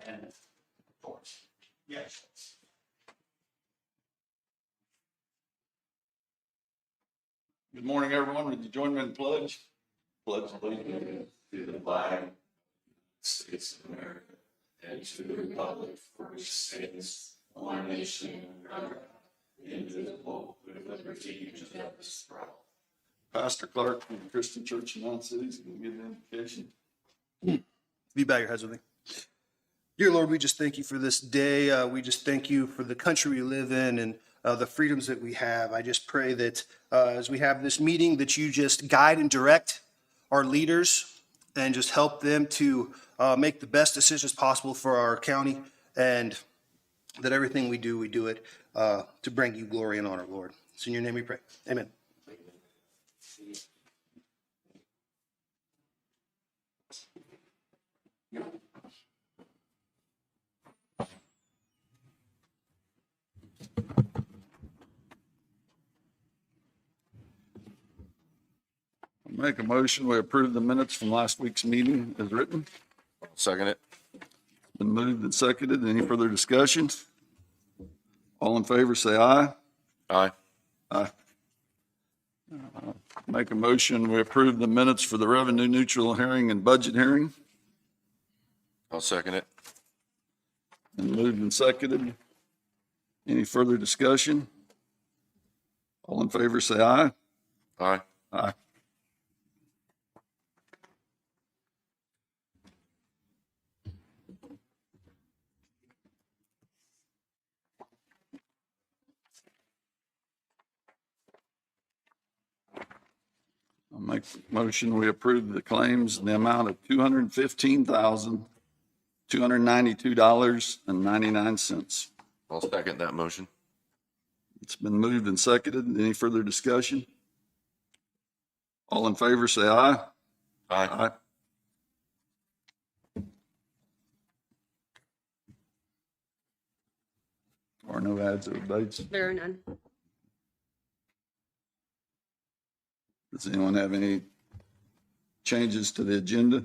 and force. Yes. Good morning, everyone. Would you join me in the pledge? Pledge allegiance To the flag of the United States of America and to the republic for which stands one nation under God, indivisible, with liberty and justice for all. Pastor Clark from the Christian Church in Mount City is going to give the invocation. If you bow your heads with me. Dear Lord, we just thank you for this day. We just thank you for the country we live in and the freedoms that we have. I just pray that as we have this meeting, that you just guide and direct our leaders and just help them to make the best decisions possible for our county, and that everything we do it to bring you glory and honor, Lord. It's in your name we pray. Amen. I'll make a motion. We approve the minutes from last week's meeting as written. Second it. Been moved and seconded. Any further discussion? All in favor, say aye. Aye. Aye. Make a motion. We approve the minutes for the revenue neutral hearing and budget hearing. I'll second it. Been moved and seconded. Any further discussion? All in favor, say aye. Aye. Aye. I'll make the motion. We approve the claims in the amount of $215,292.99. I'll second that motion. It's been moved and seconded. Any further discussion? All in favor, say aye. Aye. Aye. Or no adds or debates? There are none. Does anyone have any changes to the agenda?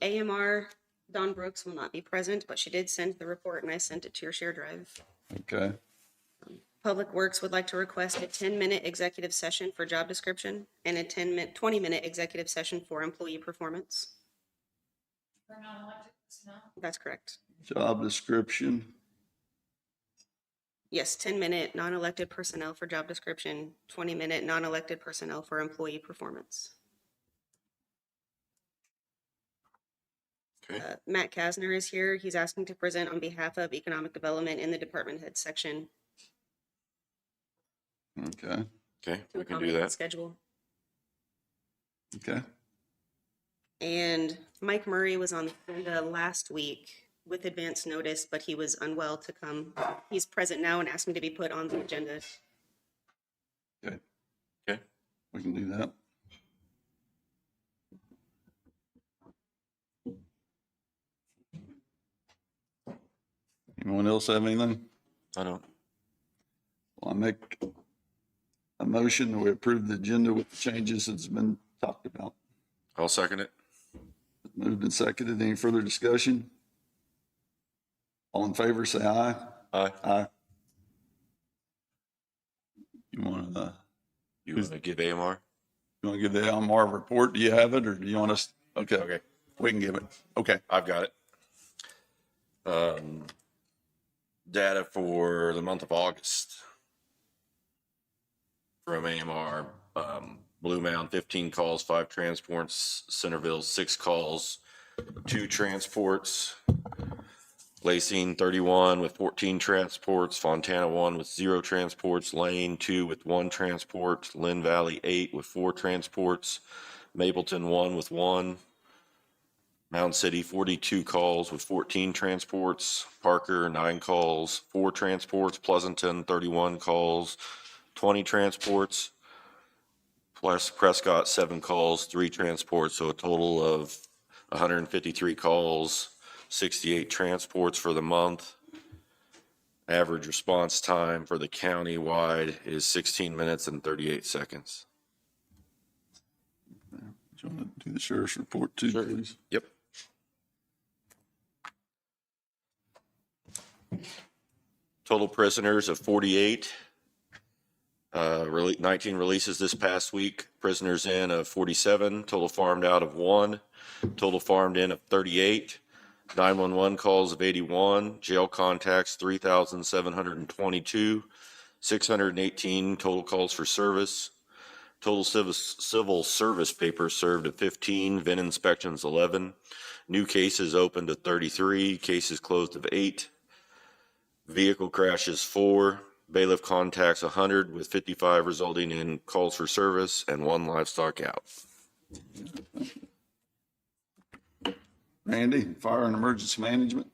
AMR, Dawn Brooks will not be present, but she did send the report and I sent it to your share drive. Okay. Public Works would like to request a 10-minute executive session for job description and a 20-minute executive session for employee performance. For non-elected personnel? That's correct. Job description. Yes, 10-minute non-elected personnel for job description, 20-minute non-elected personnel for employee performance. Okay. Matt Kasner is here. He's asking to present on behalf of Economic Development in the Department Head section Okay. Okay, to we can do accommodate the that. schedule. Okay. And Mike Murray was on the agenda last week with advance notice, but he was unwell to come. He's present now and asking to be put on the agenda. Okay. Okay. We can do that. Anyone else have anything? I don't. Well, I make a motion that we approve the agenda with the changes that's been talked about. I'll second it. Moved and seconded. Any further discussion? All in favor, say aye. Aye. Aye. You want to You want to give AMR? give the LMR report? Do you have it, or do you want us? Okay. Okay, We can give it. Okay. I've got it. Data for the month of August from AMR. Blue Mound, 15 calls, 5 transports. Centerville, 6 calls, 2 transports. Lacing, 31 with 14 transports. Fontana, 1 with 0 transports. Lane, 2 with 1 transport. Lynn Valley, 8 with 4 transports. Mapleton, 1 with 1. Mound City, 42 calls with 14 transports. Parker, 9 calls, 4 transports. Pleasanton, 31 calls, 20 transports. Plus Prescott, 7 calls, 3 transports. So a total of 153 calls, 68 transports for the month. Average response time for the county-wide is 16 minutes and 38 seconds. Do you want to do the sheriff's report too, Sure. please? Yep. Total prisoners of 48. 19 releases this past week. Prisoners in of 47. Total farmed out of 1. Total farmed in of 38. 911 calls of 81. Jail contacts 3,722. 618 total calls for service. Total civil service papers served of 15. VIN inspections 11. New cases opened to 33. Cases closed of 8. Vehicle crashes 4. Bailiff contacts 100 with 55 resulting in calls for service and 1 livestock out. Randy, Fire and Emergency Management.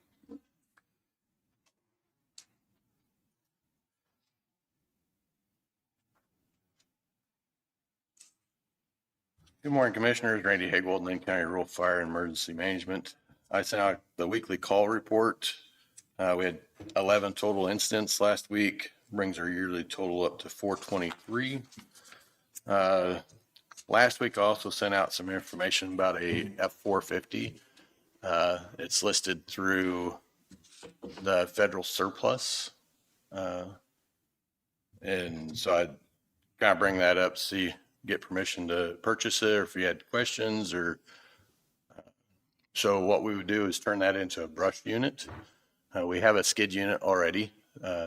Good morning, Commissioners. Randy Hagwold, Linn County Rural Fire and Emergency Management. I sent out the weekly call report. We had 11 total incidents last week, brings our yearly total up to 423. Last week, I also sent out some information about a F-450. It's listed through the federal surplus. And so I'd kind of bring that up, get permission to purchase it, or if you had questions, or so what we would do is turn that into a brush unit. We have a skid unit already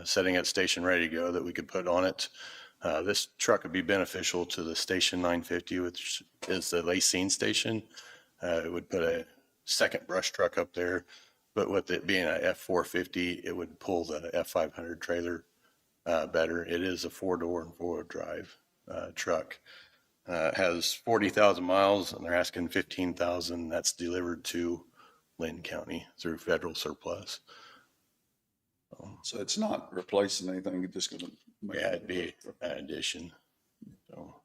sitting at station ready to go that we could put on it. This truck would be beneficial to the station 950, which is the Lacine station. It would put a second brush truck up there, but with it being a F-450, it would pull the F-500 trailer better. It is a 4-door and 4-wheel drive truck. It has 40,000 miles, and they're asking 15,000. That's delivered to Linn County through federal surplus. So it's not replacing anything, it's just gonna. Yeah, it'd be an addition. So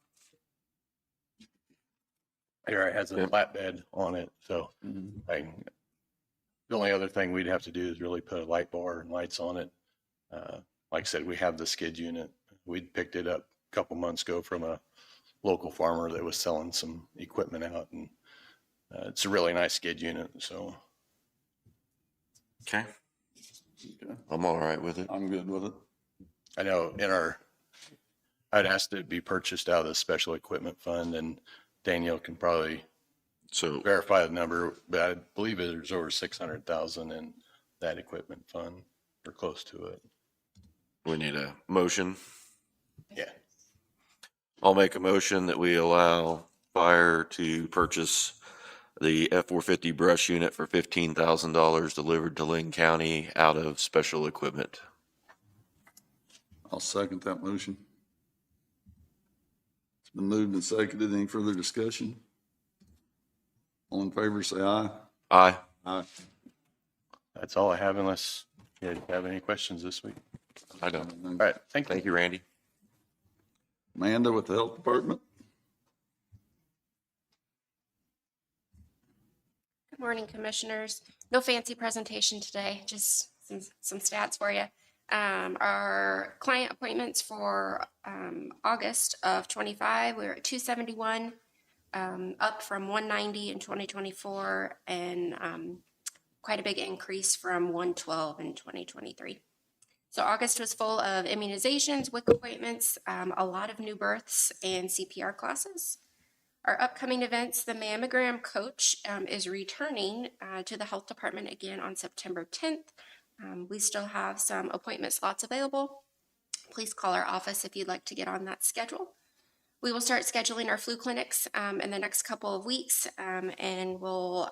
here it has a flatbed on it, so the only other thing we'd have to do is really put a light bar and lights on it. Like I said, we have the skid unit. We'd picked it up a couple months ago from a local farmer that was selling some equipment out, and it's a really nice skid unit, so. Okay. Okay. I'm all right with it. I'm good with it. I know I'd asked it to be purchased out of the special equipment fund, and Danielle can probably So verify the number, but I believe there's over 600,000 in that equipment fund, or close to it. we need a motion. Yeah. I'll make a motion that we allow fire to purchase the F-450 brush unit for $15,000 delivered to Linn County out of special equipment. I'll second that motion. It's been moved and seconded. Any further discussion? All in favor, say aye. Aye. Aye. That's all I have, unless you guys have any questions this week. I don't. All right, thank you. Thank you, Randy. Amanda with the Health Department. Good morning, Commissioners. No fancy presentation today, just some stats for you. Our client appointments for August of 25, we were at 271, up from 190 in 2024, and quite a big increase from 112 in 2023. So August was full of immunizations, WIC appointments, a lot of new births, and CPR classes. Our upcoming events, the mammogram coach is returning to the health department again on September 10th. We still have some appointment slots available. Please call our office if you'd like to get on that schedule. We will start scheduling our flu clinics in the next couple of weeks, and we'll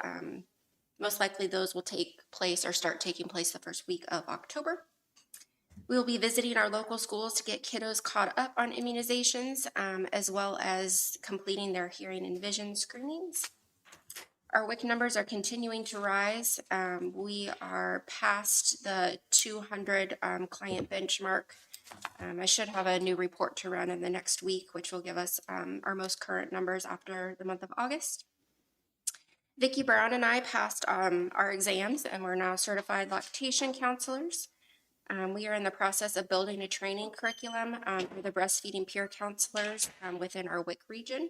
most likely those will take place or start taking place the first week of October. We will be visiting our local schools to get kiddos caught up on immunizations, as well as completing their hearing and vision screenings. Our WIC numbers are continuing to rise. We are past the 200 client benchmark. I should have a new report to run in the next week, which will give us our most current numbers after the month of August. Vicki Brown and I passed our exams, and we're now certified lactation counselors. We are in the process of building a training curriculum for the breastfeeding peer counselors within our WIC region.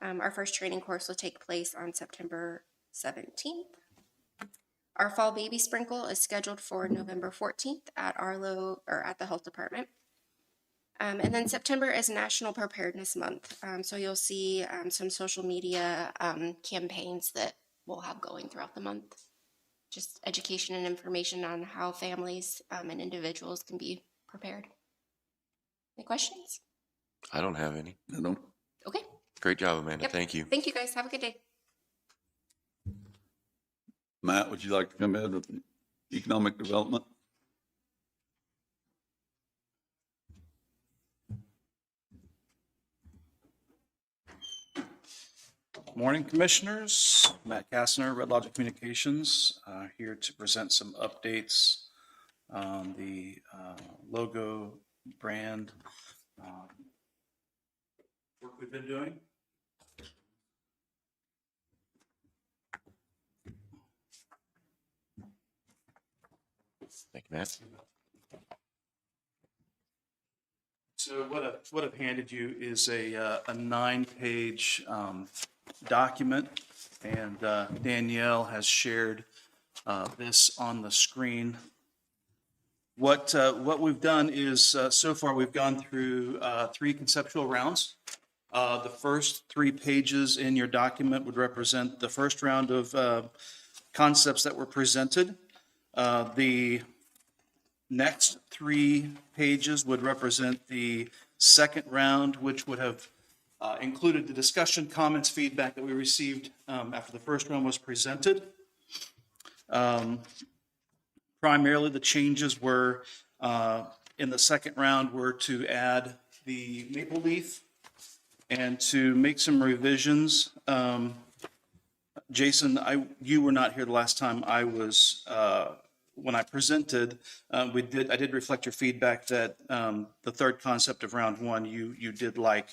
Our first training course will take place on September 17th. Our fall baby sprinkle is scheduled for November 14th at at the health department. And then September is National Preparedness Month. So you'll see some social media campaigns that we'll have going throughout the month. Just education and information on how families and individuals can be prepared. Any questions? I don't have any. I don't, Okay. Great job, Amanda. Yep. Thank you. Thank you, guys. Have a good day. Matt, would you like to come in with economic development? Morning, Commissioners. Matt Kastner, Red Logic Communications, here to present some updates on the logo brand work we've been doing. Thank you, Matt. So what I've handed you is a 9-page document, and Danielle has shared this on the screen. What we've done is, so far, we've gone through 3 conceptual rounds. The first 3 pages in your document would represent the first round of concepts that were presented. The next 3 pages would represent the second round, which would have included the discussion, comments, feedback that we received after the first round was presented. Primarily, the changes were in the second round were to add the maple leaf and to make some revisions. Jason, you were not here the last time I was, when I presented. I did reflect your feedback that the third concept of round 1 you did like.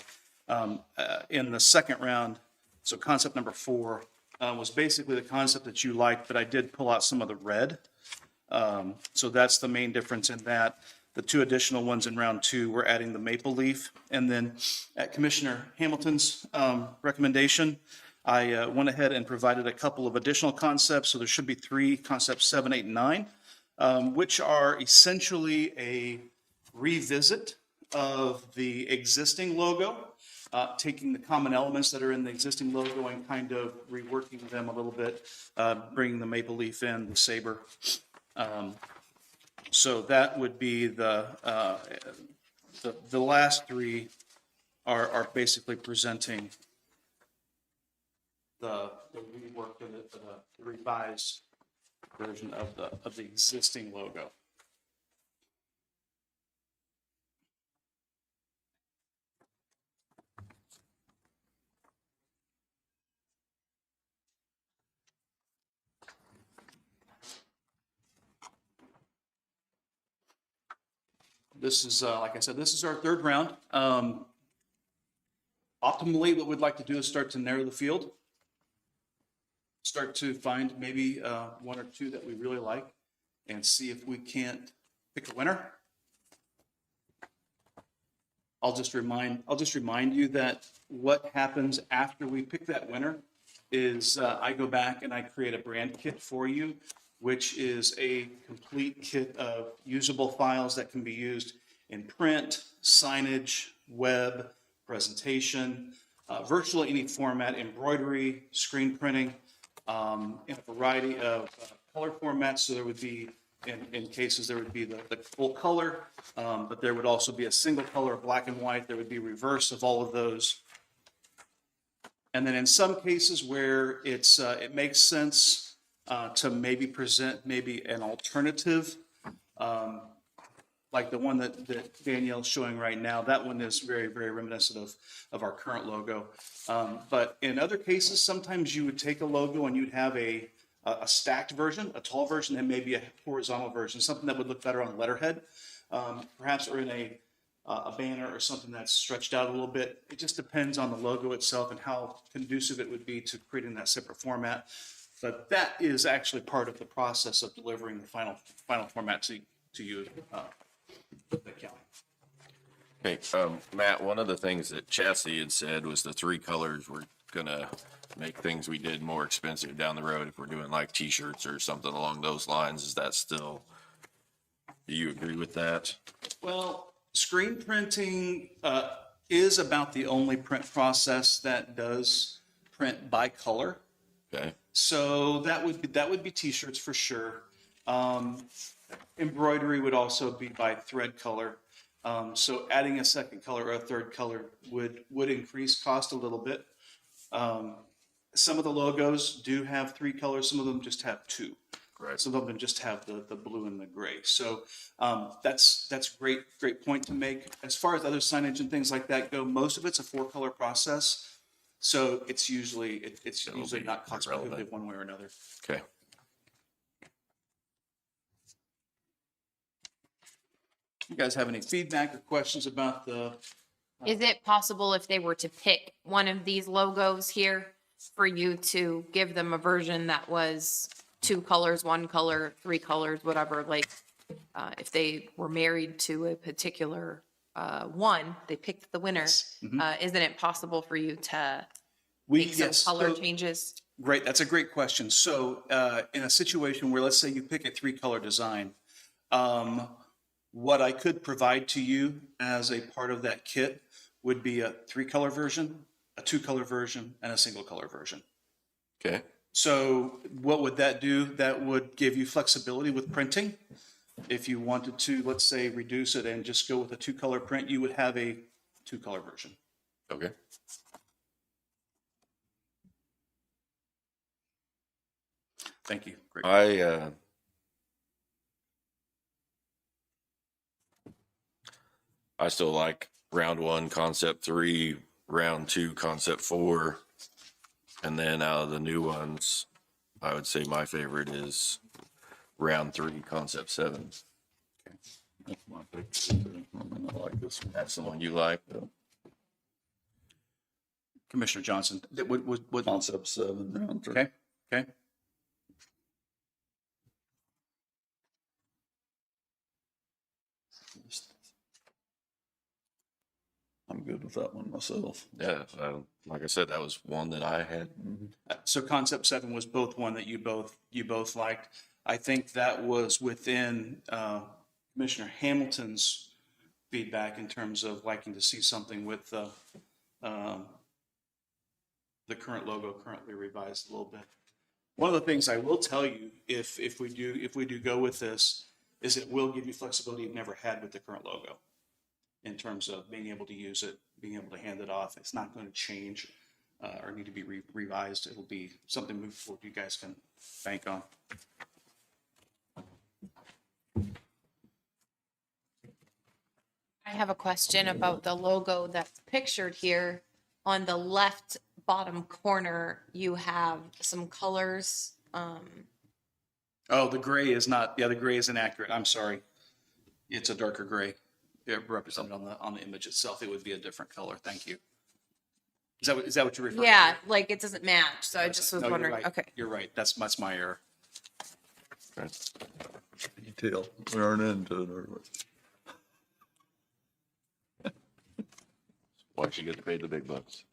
In the second round, so concept number 4 was basically the concept that you liked, but I did pull out some of the red. So that's the main difference in that. The 2 additional ones in round 2 were adding the maple leaf. And then at Commissioner Hamilton's recommendation, I went ahead and provided a couple of additional concepts. So there should be 3 concepts, 7, 8, and 9, which are essentially a revisit of the existing logo, taking the common elements that are in the existing logo and kind of reworking them a little bit, bringing the maple leaf in, the saber. So that would be the last 3 are basically presenting the rework of the revised version of the existing logo. This is, like I said, this is our third round. Optimally, what we'd like to do is start to narrow the field. Start to find maybe 1 or 2 that we really like and see if we can't pick a winner. I'll just remind you that what happens after we pick that winner is I go back and I create a brand kit for you, which is a complete kit of usable files that can be used in print, signage, web, presentation, virtually any format, embroidery, screen printing, in a variety of color formats. So there would be, in cases, there would be the full color, but there would also be a single color, black and white. There would be reverse of all of those. And then in some cases where it makes sense to maybe present maybe an alternative, like the one that Danielle's showing right now. That one is very, very reminiscent of our current logo. But in other cases, sometimes you would take a logo and you'd have a stacked version, a tall version, and maybe a horizontal version, something that would look better on letterhead, perhaps, or in a banner or something that's stretched out a little bit. It just depends on the logo itself and how conducive it would be to creating that separate format. But that is actually part of the process of delivering the final format to you, the county. Hey, Matt, one of the things that Chassie had said was the 3 colors were gonna make things we did more expensive down the road if we're doing like t-shirts or something along those lines. Is that still, do you agree with that? Well, screen printing is about the only print process that does print by color. Okay, So that would be t-shirts for sure. Embroidery would also be by thread color. So adding a second color or a third color would increase cost a little bit. Some of the logos do have 3 colors, some of them just have 2. right. Some of them just have the blue and the gray. So that's great point to make. As far as other signage and things like that go, most of it's a 4-color process. So it's usually not cost prohibitive one way or another. Okay. You guys have any feedback or questions about the? Is it possible if they were to pick one of these logos here for you to give them a version that was 2 colors, 1 color, 3 colors, whatever, like, if they were married to a particular, one, they picked the winner, isn't it possible for you to make some color changes? Great, that's a great question. So in a situation where, let's say you pick a 3-color design, what I could provide to you as a part of that kit would be a 3-color version, a 2-color version, and a single color version. Okay. So what would that do? That would give you flexibility with printing. If you wanted to, let's say, reduce it and just go with a 2-color print, you would have a 2-color version. Okay. Thank you. Great. I still like round 1, concept 3, round 2, concept 4. And then out of the new ones, I would say my favorite is round 3, concept 7. That's my pick. I like this one. That's the one you like? Commissioner Johnson, would Concept 7, round 3. okay, okay. I'm good with that one myself. Yeah, like I said, that was one that I had. So concept 7 was both one that you both liked. I think that was within Commissioner Hamilton's feedback in terms of liking to see something with the current logo currently revised a little bit. One of the things I will tell you, if we do go with this, is it will give you flexibility you've never had with the current logo in terms of being able to use it, being able to hand it off. It's not going to change or need to be revised. It'll be something moving forward you guys can bank on. I have a question about the logo that's pictured here. On the left bottom corner, you have some colors. Oh, the gray is not, the gray is inaccurate. I'm sorry. It's a darker gray. It represented on the image itself. It would be a different color. Thank you. Is that what you're referring to? Yeah, like it doesn't match, so I just was No, you're wondering, right. okay. You're right. That's my error. Detail. We aren't into it, are we? Why'd you get to pay the big bucks?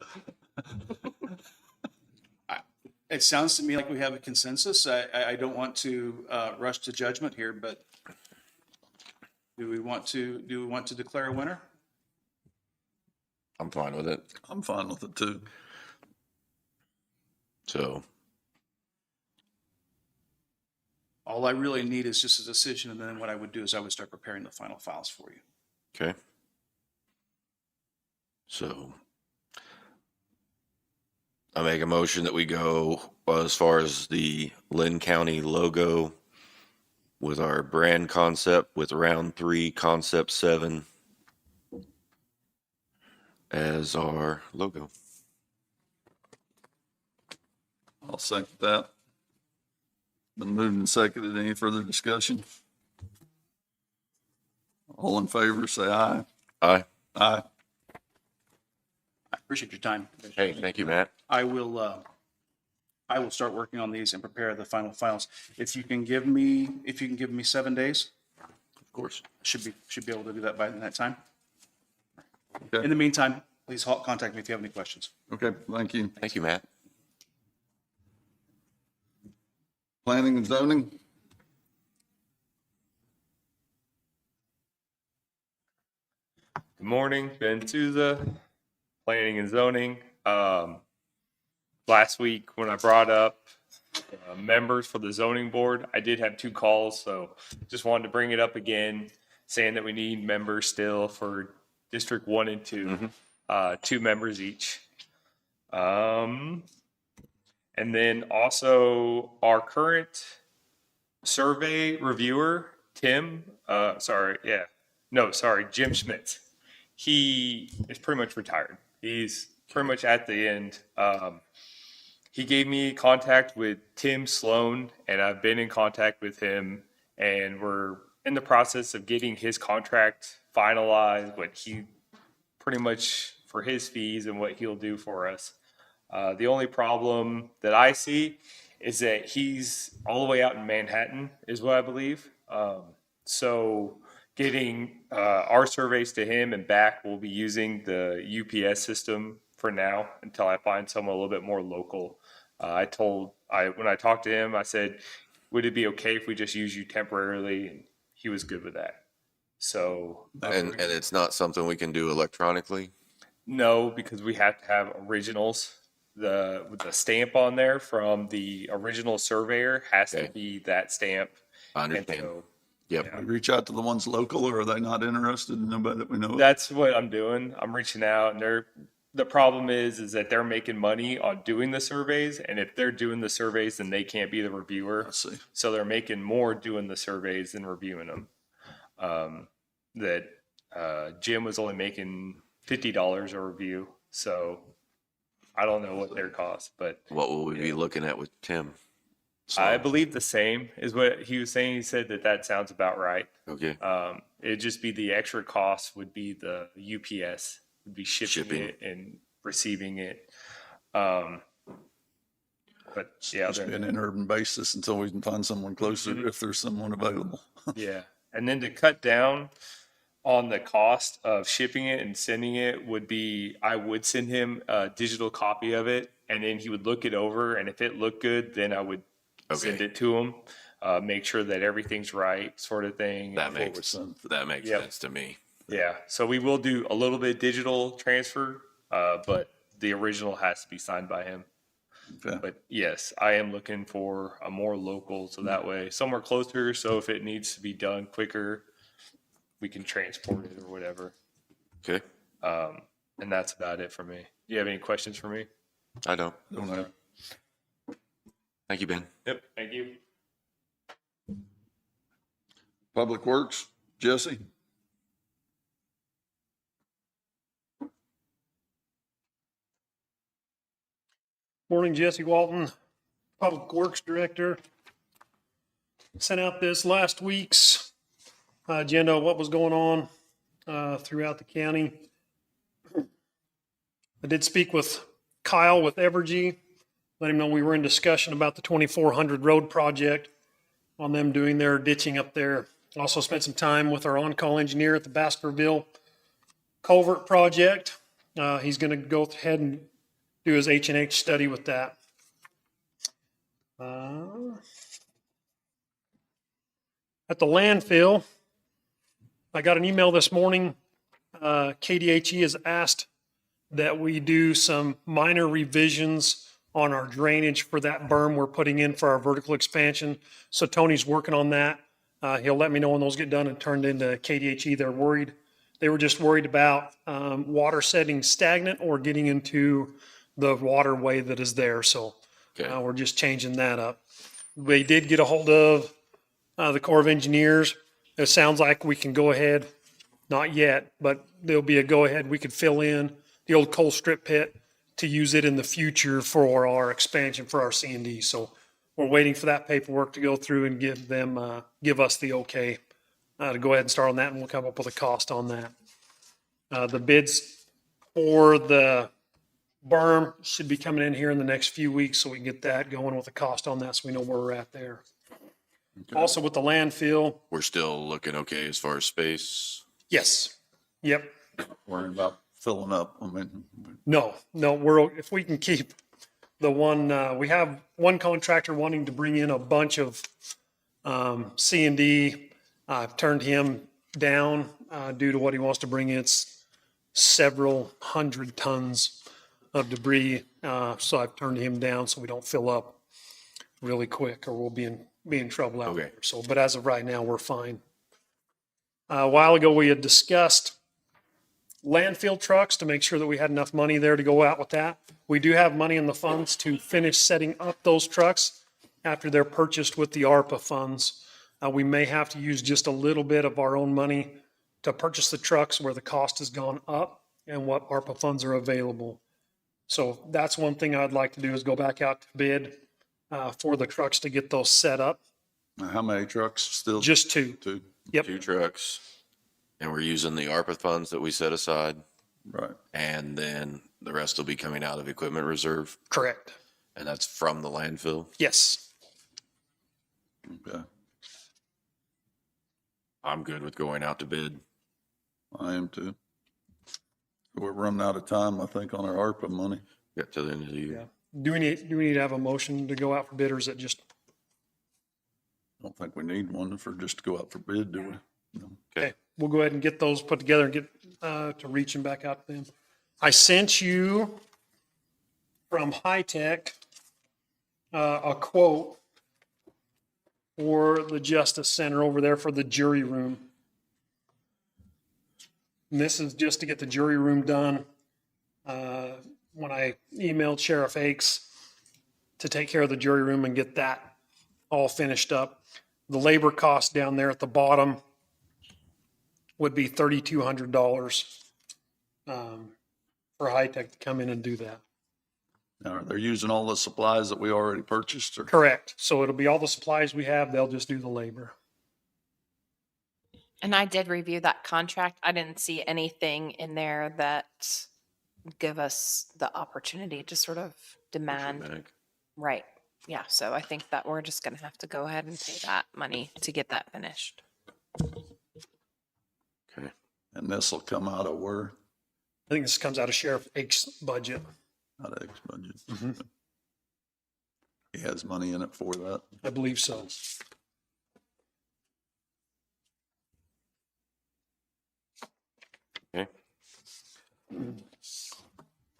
It sounds to me like we have a consensus. I don't want to rush to judgment here, but do we want to declare a winner? I'm fine with it. I'm fine with it too. So, All I really need is just a decision, and then what I would do is I would start preparing the final files for you. okay. So, I make a motion that we go as far as the Linn County logo with our brand concept with round 3, concept 7 as our logo. I'll second that. Been moved and seconded. Any further discussion? All in favor, say aye. Aye. Aye. I appreciate your time. Hey, thank you, Matt. I will start working on these and prepare the final files. If you can give me 7 days, Of course. should be able to do that by that time. Okay. In the meantime, please contact me if you have any questions. Okay, thank you. Thank you, Matt. Planning and zoning? Good morning, Ben Souza, Planning and Zoning. Last week when I brought up members for the zoning board, I did have 2 calls, so just wanted to bring it up again, saying that we need members still for District 1 and 2, 2 members each. And then also our current survey reviewer, Jim Schmitz. He is pretty much retired. He's pretty much at the end. He gave me contact with Tim Sloan, and I've been in contact with him, and we're in the process of getting his contract finalized, what he pretty much for his fees and what he'll do for us. The only problem that I see is that he's all the way out in Manhattan, is what I believe. So getting our surveys to him and back, we'll be using the UPS system for now until I find someone a little bit more local. When I talked to him, I said, would it be okay if we just use you temporarily? And he was good with that. So And it's not something we can do electronically? no, because we have to have originals. With the stamp on there from the original surveyor has to Okay. be that stamp. I And understand. so Yep. We reach out to the ones local, or are they not interested? Nobody that we know of? that's what I'm doing. I'm reaching out, and the problem is that they're making money on doing the surveys, and if they're doing the surveys, then they can't be the reviewer. I see. So they're making more doing the surveys than reviewing them. Jim was only making $50 a review, so I don't know what their cost, but What will we be looking at with Tim? I believe the same is what he was saying. He said that sounds about right. Okay. It'd just be the extra cost would be the UPS, would be shipping it and receiving it. But yeah, Just be an urban basis until we can find someone closer, if there's someone available. yeah. And then to cut down on the cost of shipping it and sending it I would send him a digital copy of it, and then he would look it over, and if it looked good, then I would send it to him, make sure that everything's right, sort of thing. That and makes Yep. sense to me. Yeah, so we will do a little bit digital transfer, but the original has to be signed by him. Okay. But yes, I am looking for a more local, so that way somewhere closer. So if it needs to be done quicker, we can transport it or whatever. Okay. And that's about it for me. Do you have any questions for me? I don't. Don't know. Thank you, Ben. Yep. Thank you. Public Works, Jesse? Morning, Jesse Walton, Public Works Director. Sent out this last week's agenda of what was going on throughout the county. I did speak with Kyle with Evergy, let him know we were in discussion about the 2400 road project on them doing their ditching up there. Also spent some time with our on-call engineer at the Baskerville Culvert project. He's going to go ahead and do his H&H study with that. At the landfill, I got an email this morning. KDHE has asked that we do some minor revisions on our drainage for that berm we're putting in for our vertical expansion. So Tony's working on that. He'll let me know when those get done and turned into KDHE. They were just worried about water setting stagnant or getting into the waterway that is there. So we're just changing that up. They did get a hold of the Corps of Engineers. It sounds like we can go ahead, not yet, but there'll be a go ahead. We could fill in the old coal strip pit to use it in the future for our expansion for our C&D. So we're waiting for that paperwork to go through and give us the okay to go ahead and start on that, and we'll come up with a cost on that. The bids for the berm should be coming in here in the next few weeks, so we can get that going with the cost on that, so we know where we're at there. Also with the landfill, We're still looking okay as far as space. yes, yep. Worrying about filling up. I mean, No, if we can keep The one, we have one contractor wanting to bring in a bunch of C and D. I've turned him down due to what he wants to bring in. It's several hundred tons of debris. So I've turned him down so we don't fill up really quick or we'll be in trouble out Okay. there. So, but as of right now, we're fine. A while ago, we had discussed landfill trucks to make sure that we had enough money there to go out with that. We do have money in the funds to finish setting up those trucks after they're purchased with the ARPA funds. We may have to use just a little bit of our own money to purchase the trucks where the cost has gone up and what ARPA funds are available. So that's one thing I'd like to do is go back out to bid for the trucks to get those set up. How many trucks still? Just two. Two. Yep. 2 trucks. And we're using the ARPA funds that we set aside. Right. And then the rest will be coming out of equipment reserve. Correct. And that's from the landfill. Yes. Okay. I'm good with going out to bid. I am too. We're running out of time, I think, on our ARPA money. Get to the end of the year. Yeah. Do we need to have a motion to go out for bid or is it just? I don't think we need one for just to go out for bid, do we? No. Okay, we'll go ahead and get those put together and get to reaching back out to them. I sent you from High Tech a quote for the Justice Center over there for the jury room. And this is just to get the jury room done. When I emailed Sheriff Akes to take care of the jury room and get that all finished up, the labor cost down there at the bottom would be $3,200 for High Tech to come in and do that. Now, they're using all the supplies that we already purchased or? Correct. So it'll be all the supplies we have. They'll just do the labor. And I did review that contract. I didn't see anything in there that give us the opportunity to sort of demand. Back. Right. Yeah. So I think that we're just going to have to go ahead and pay that money to get that finished. Okay. And this will come out of where? I think this comes out of Sheriff Akes' budget. Out of X budget. He has money in it for that. I believe so. Okay.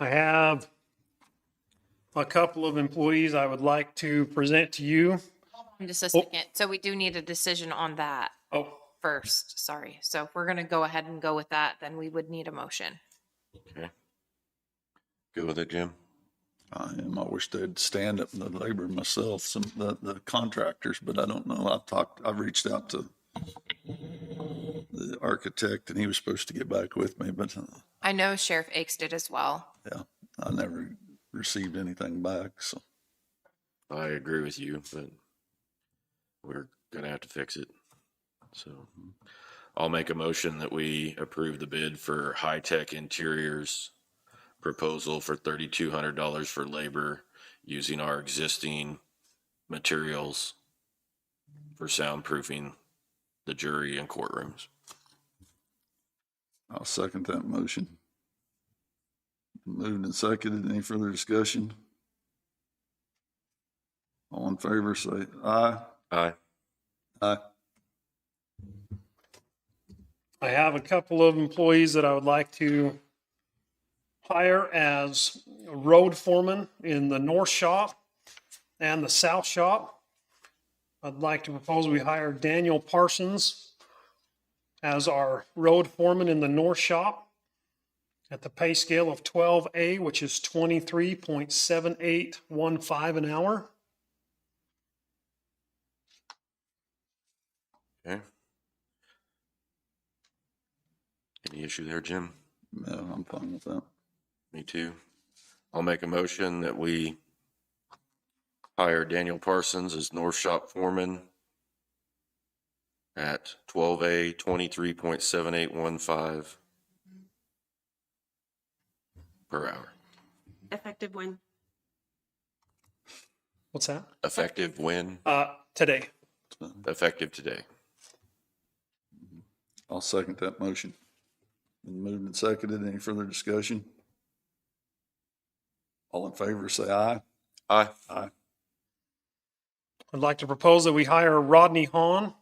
I have a couple of employees I would like to present to you. Just a second. So we do need a decision on that Oh, first. Sorry. So if we're going to go ahead and go with that, then we would need a motion. Okay. Good with it, Jim? I am. I wish they'd stand up in the labor myself, some of the contractors, but I don't know. I've reached out to the architect and he was supposed to get back with me, but I know Sheriff Akes did as well. yeah, I never received anything back. So I agree with you, but we're going to have to fix it. So I'll make a motion that we approve the bid for High Tech Interiors proposal for $3,200 for labor using our existing materials for soundproofing the jury and courtrooms. I'll second that motion. Moved and seconded. Any further discussion? All in favor, say aye. Aye. Aye. I have a couple of employees that I would like to hire as road foreman in the north shop and the south shop. I'd like to propose we hire Daniel Parsons as our road foreman in the north shop at the pay scale of 12A, which is 23.7815 an hour. Okay. Any issue there, Jim? No, I'm fine with that. Me too. I'll make a motion that we hire Daniel Parsons as North Shop Foreman at 12A 23.7815 per hour. Effective when? What's that? Effective when? Today. Effective today. I'll second that motion. Been moved and seconded. Any further discussion? All in favor, say aye. Aye. Aye. I'd like to propose that we hire Rodney Hahn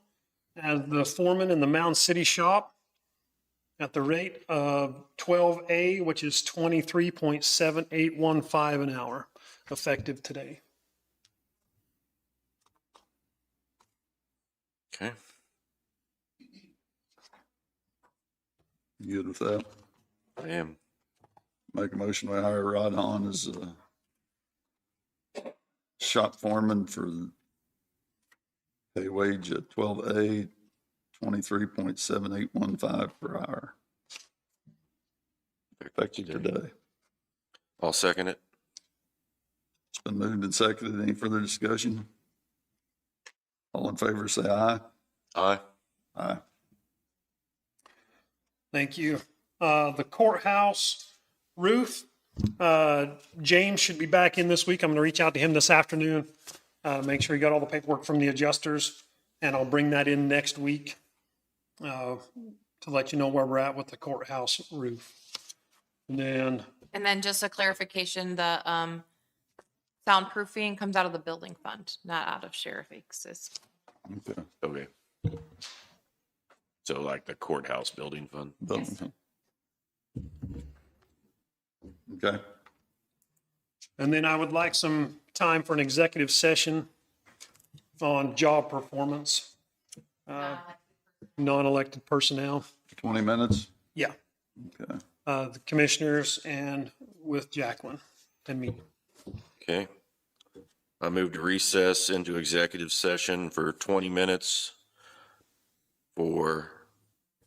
as the foreman in the Mound City shop at the rate of 12A, which is 23.7815 an hour, effective today. Okay. You good with that? I am. Make a motion, we hire Rod Hahn as a shop foreman for the pay wage at 12A, 23.7815 per hour, effective today. I'll second it. It's been moved and seconded. Any further discussion? All in favor, say aye. Aye. Aye. Thank you. The courthouse roof, James should be back in this week. I'm going to reach out to him this afternoon, make sure he got all the paperwork from the adjusters, and I'll bring that in next week to let you know where we're at with the courthouse roof. And then just a clarification, the soundproofing comes out of the building fund, not out of Sheriff Aikes's. Okay. Okay. So like the courthouse building fund. Okay. And then I would like some time for an executive session on job performance, non-elected personnel. 20 minutes? Yeah, Okay. the commissioners and with Jacqueline and me. Okay. I move to recess into executive session for 20 minutes for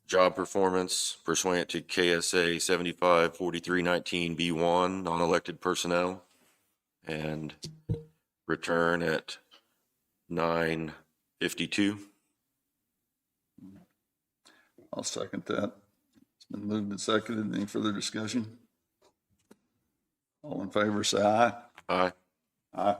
job performance pursuant to KSA 754319B1, non-elected personnel, and return at 9:52. I'll second that. It's been moved and seconded. Any further discussion? All in favor, say aye. Aye. Aye.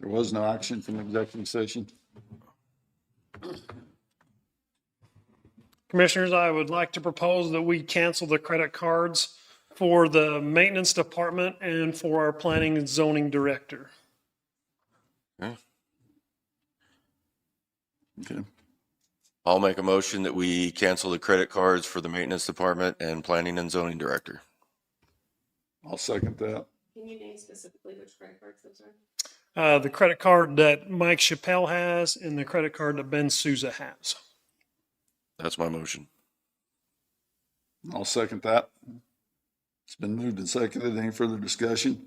There was no action from executive session. Commissioners, I would like to propose that we cancel the credit cards for the maintenance department and for our planning and zoning director. Okay. I'll make a motion that we cancel the credit cards for the maintenance department and planning and zoning director. I'll second that. Can you name specifically which credit cards those are? The credit card that Mike Chappelle has and the credit card that Ben Souza has. That's my motion. I'll second that. It's been moved and seconded. Any further discussion?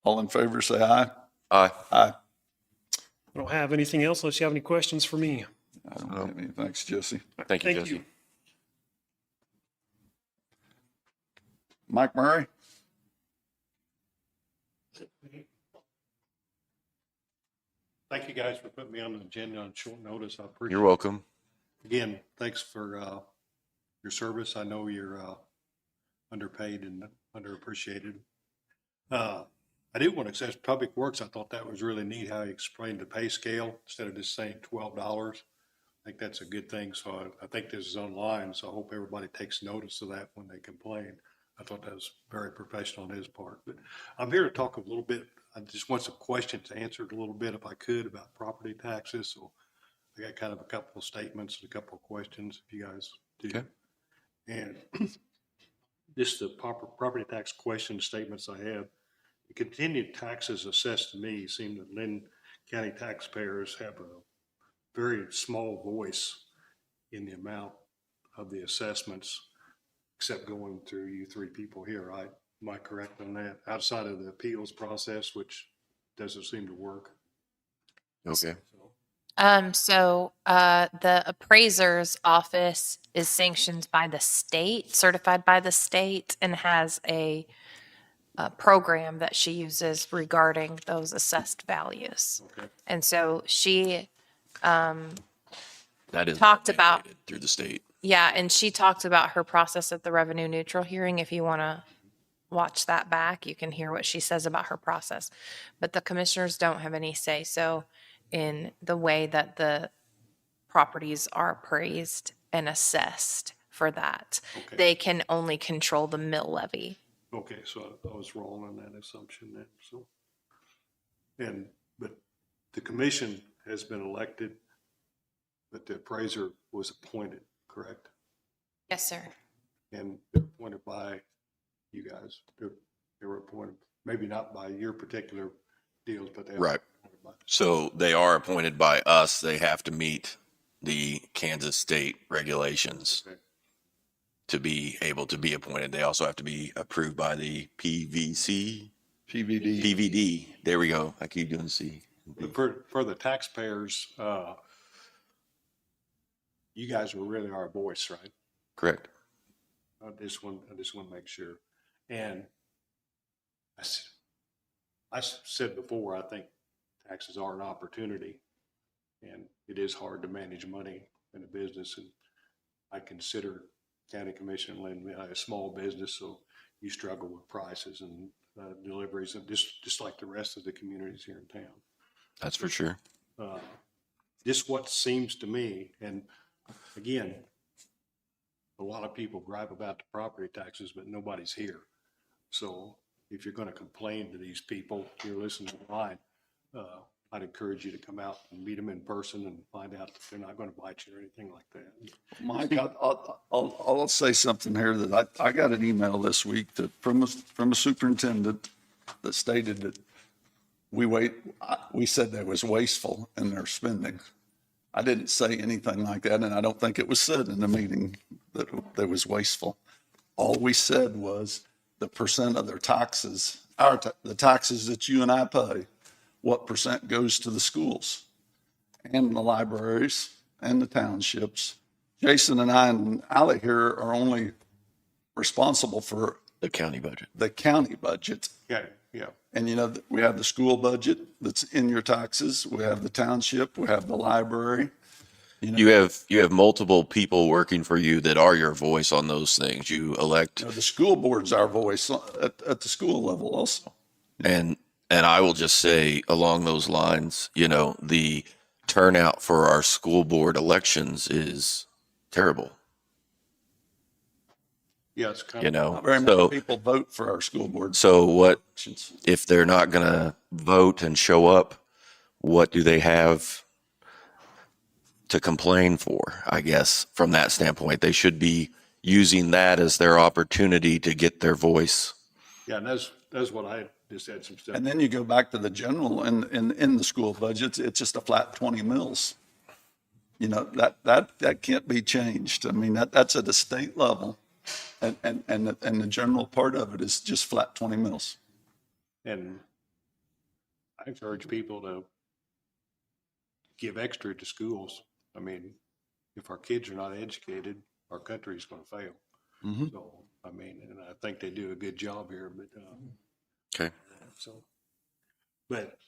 All in favor, say aye. Aye. Aye. I don't have anything else unless you have any questions for me. I don't have any. Thanks, Jesse. Thank you, Thank Jesse. you. Mike Murray? Thank you guys for putting me on the agenda on short notice. I appreciate You're welcome. Again, thanks for your service. I know you're underpaid and underappreciated. I did want to say Public Works. I thought that was really neat how he explained the pay scale instead of just saying $12. I think that's a good thing. So I think this is online. So I hope everybody takes notice of that when they complain. I thought that was very professional on his part. But I'm here to talk a little bit. I just want some questions answered a little bit, if I could, about property taxes. So I got kind of a couple of statements and a couple of questions, if you guys do. Okay. And just the property tax question statements I have. The continued taxes assessed to me seem that Linn County taxpayers have a very small voice in the amount of the assessments, except going through you three people here, right? Am I correct on that? Outside of the appeals process, which doesn't seem to work. Okay. So the appraiser's office is sanctioned by the state, certified by the state, and has a program that she uses regarding those assessed values. Okay. And so she That is talked about, mandated through the state. yeah, and she talked about her process at the revenue neutral hearing. If you want to watch that back, you can hear what she says about her process. But the commissioners don't have any say so in the way that the properties are appraised and assessed for that. Okay. They can only control the mill levy. Okay, so I was wrong on that assumption then, so. But the commission has been elected, but the appraiser was appointed, correct? Yes, sir. And they're appointed by you guys. They were appointed, maybe not by your particular deals, but they are. Right. appointed by- So they are appointed by us. They have to meet the Kansas state regulations Okay. to be able to be appointed. They also have to be approved by the PVC, PVD. PVD. There we go. I keep doing C. But for the taxpayers, you guys were really our voice, right? Correct. I just want to make sure. And I said before, I think taxes are an opportunity, and it is hard to manage money in a business. And I consider county commission Linn a small business, so you struggle with prices and deliveries, and just like the rest of the communities here in town. That's for sure. Just what seems to me, and again, a lot of people gripe about the property taxes, but nobody's here. So if you're going to complain to these people, you're listening online, I'd encourage you to come out and meet them in person and find out that they're not going to bite you or anything like that. Mike, I'll say something here that I got an email this week from a superintendent that stated that we said that was wasteful in their spending. I didn't say anything like that, and I don't think it was said in the meeting that was wasteful. All we said was the percent of their taxes, the taxes that you and I pay, what percent goes to the schools and the libraries and the townships. Jason and I and Allie here are only responsible for The county budget. the county budget. Yeah, yeah. And we have the school budget that's in your taxes. We have the township, we have the library. You have multiple people working for you that are your voice on those things. You elect, The school board's our voice at the school level also. and And I will just say along those lines, you know, the turnout for our school board elections is terrible, Yeah, it's kind you of. know? Not very many people vote for our school board. So what, elections. if they're not going to vote and show up, what do they have to complain for? I guess from that standpoint, they should be using that as their opportunity to get their voice. Yeah, and that's what I just had some stuff. And then you go back to the general in the school budgets, it's just a flat 20 mils. You know, that can't be changed. I mean, that's at the state level. And the general part of it is just flat 20 mils. And I encourage people to give extra to schools. I mean, if our kids are not educated, our country's going to fail. Mhm. So, I mean, and I think they do a good job here, but, Okay. so, but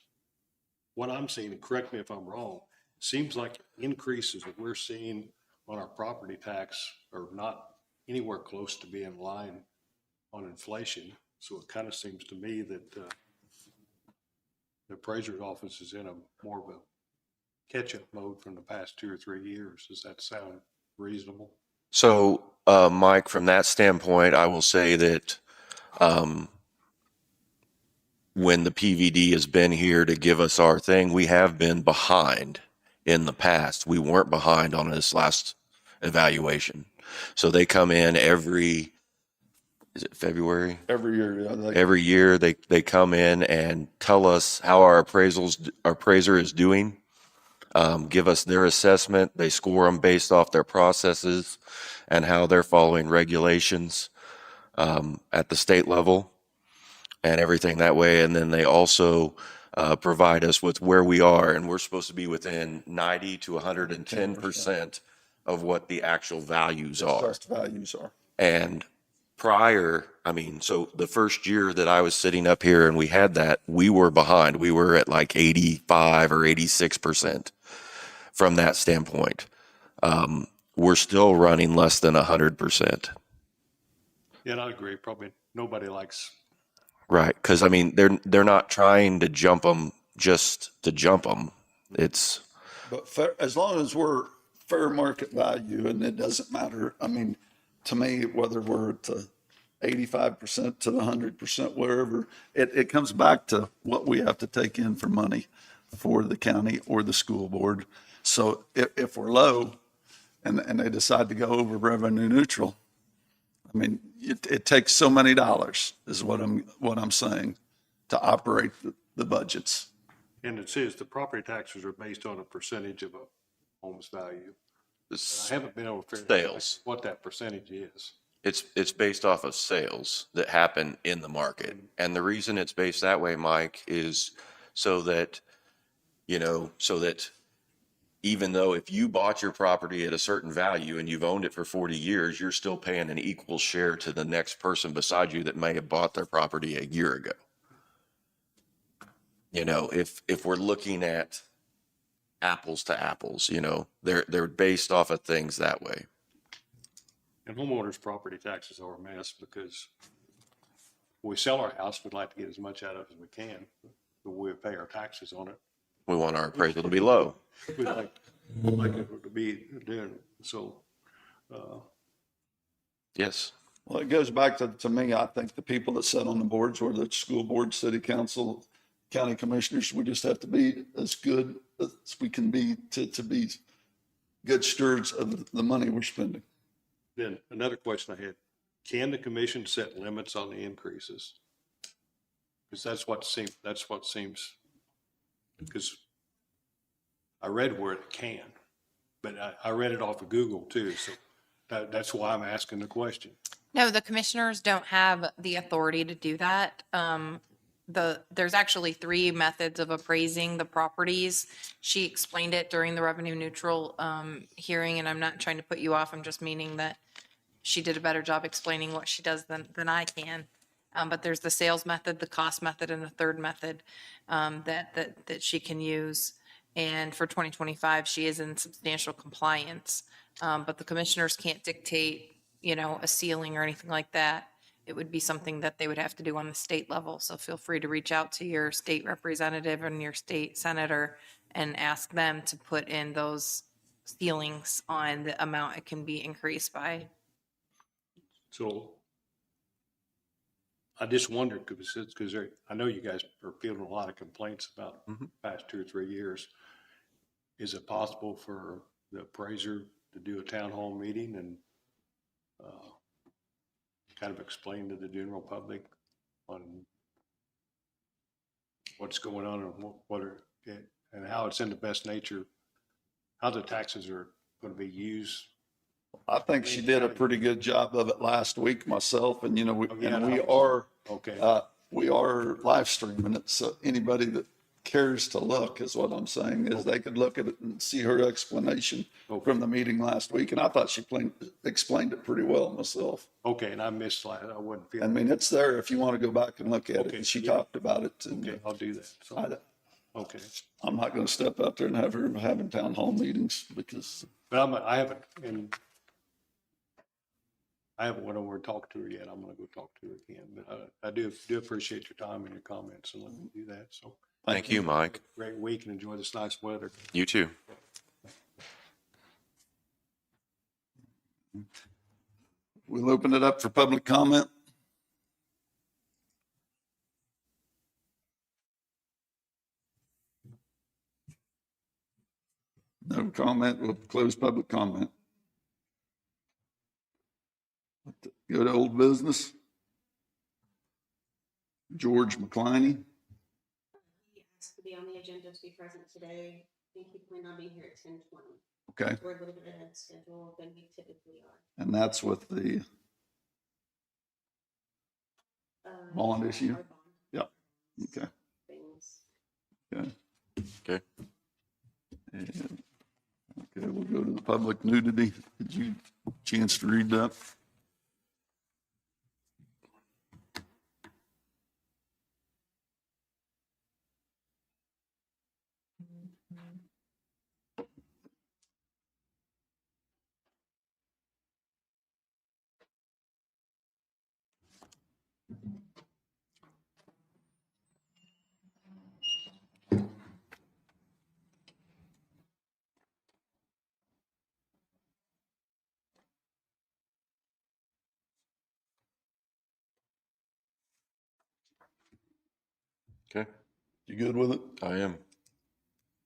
what I'm seeing, and correct me if I'm wrong, seems like increases that we're seeing on our property tax are not anywhere close to being in line on inflation. So it kind of seems to me that, the appraiser's office is in a more of a catch-up mode from the past 2 or 3 years. Does that sound reasonable? So, Mike, from that standpoint, I will say that when the PVD has been here to give us our thing, we have been behind in the past. We weren't behind on this last evaluation. So they come in is it February? Every year, yeah, Every year they come in and tell us how our appraiser is doing, give us their assessment. They score them based off their processes and how they're following regulations at the state level and everything that way. And then they also provide us with where we are, and we're supposed to be within 90 to 110% of what the actual values are. assessed values are. And so the first year that I was sitting up here and we had that, we were behind. We were at like 85 or 86% from that standpoint. We're still running less than 100%. Yeah, and I agree. Probably nobody likes. Right. Because, I mean, they're not trying to jump them just to jump them. It's, But as long as we're fair market value, and it doesn't matter, I mean, to me, whether we're to 85% to the 100%, wherever, it comes back to what we have to take in for money for the county or the school board. So if we're low and they decide to go over revenue neutral, I mean, it takes so many dollars is what I'm saying to operate the budgets. And it says the property taxes are based on a percentage of a home's value. I haven't been able to figure out sales. what that percentage is. It's based off of sales that happen in the market. And the reason it's based that way, Mike, is so that even though if you bought your property at a certain value and you've owned it for 40 years, you're still paying an equal share to the next person beside you that may have bought their property a year ago. You know, if we're looking at apples to apples, you know, they're based off of things that way. And homeowners' property taxes are a mess because when we sell our house, we'd like to get as much out of it as we can, but we pay our taxes on it. We want our appraisal to be low. We'd like it to be doing, so, Yes. Well, it goes back to me, I think the people that sit on the boards, whether it's school board, city council, county commissioners, we just have to be as good as we can be to be good stewards of the money we're spending. then another question I had, can the commission set limits on the increases? Because that's what seems, because I read where it can, but I read it off of Google too, so that's why I'm asking the question. No, the commissioners don't have the authority to do that. There's actually 3 methods of appraising the properties. She explained it during the revenue neutral hearing, and I'm not trying to put you off. I'm just meaning that she did a better job explaining what she does than I can. But there's the sales method, the cost method, and the third method that she can use. And for 2025, she is in substantial compliance. But the commissioners can't dictate, a ceiling or anything like that. it would be something that they would have to do on the state level. So feel free to reach out to your state representative and your state senator and ask them to put in those ceilings on the amount it can be increased by. So I just wondered, because I know you guys are fielding a lot of complaints about the past 2 or 3 years. Is it possible for the appraiser to do a town hall meeting and kind of explain to the general public on what's going on and and how it's in the best nature, how the taxes are going to be used? I think she did a pretty good job of it last week myself, and yeah, we are live streaming it, so anybody that cares to look is what I'm saying, is they could look at it and see her explanation from the meeting last week, and I thought she explained it pretty well myself. Okay, and I missed that. I wasn't I feeling. mean, it's there if you want to go back and look at it, Okay, and she yeah. talked about it. And Okay, I'll do that. So, okay. I'm not going to step out there and have her having town hall meetings because. But I haven't went over and talked to her yet. I'm going to go talk to her again, but I do appreciate your time and your comments and let me do that. So Thank you, Mike. great week and enjoy this nice weather. You too. We'll open it up for public comment. No comment. We'll close public comment. Go to old business. George McCliney. He asked to be on the agenda to be present today. I think he planned on being here at 10:20. Okay. We're a little bit ahead of schedule than we typically are. And that's with the bond issue? Our bond Yep. Okay. things. Okay. Okay. And, okay, we'll go to the public nudity. Did you chance to read that? Okay. You good with it? I am.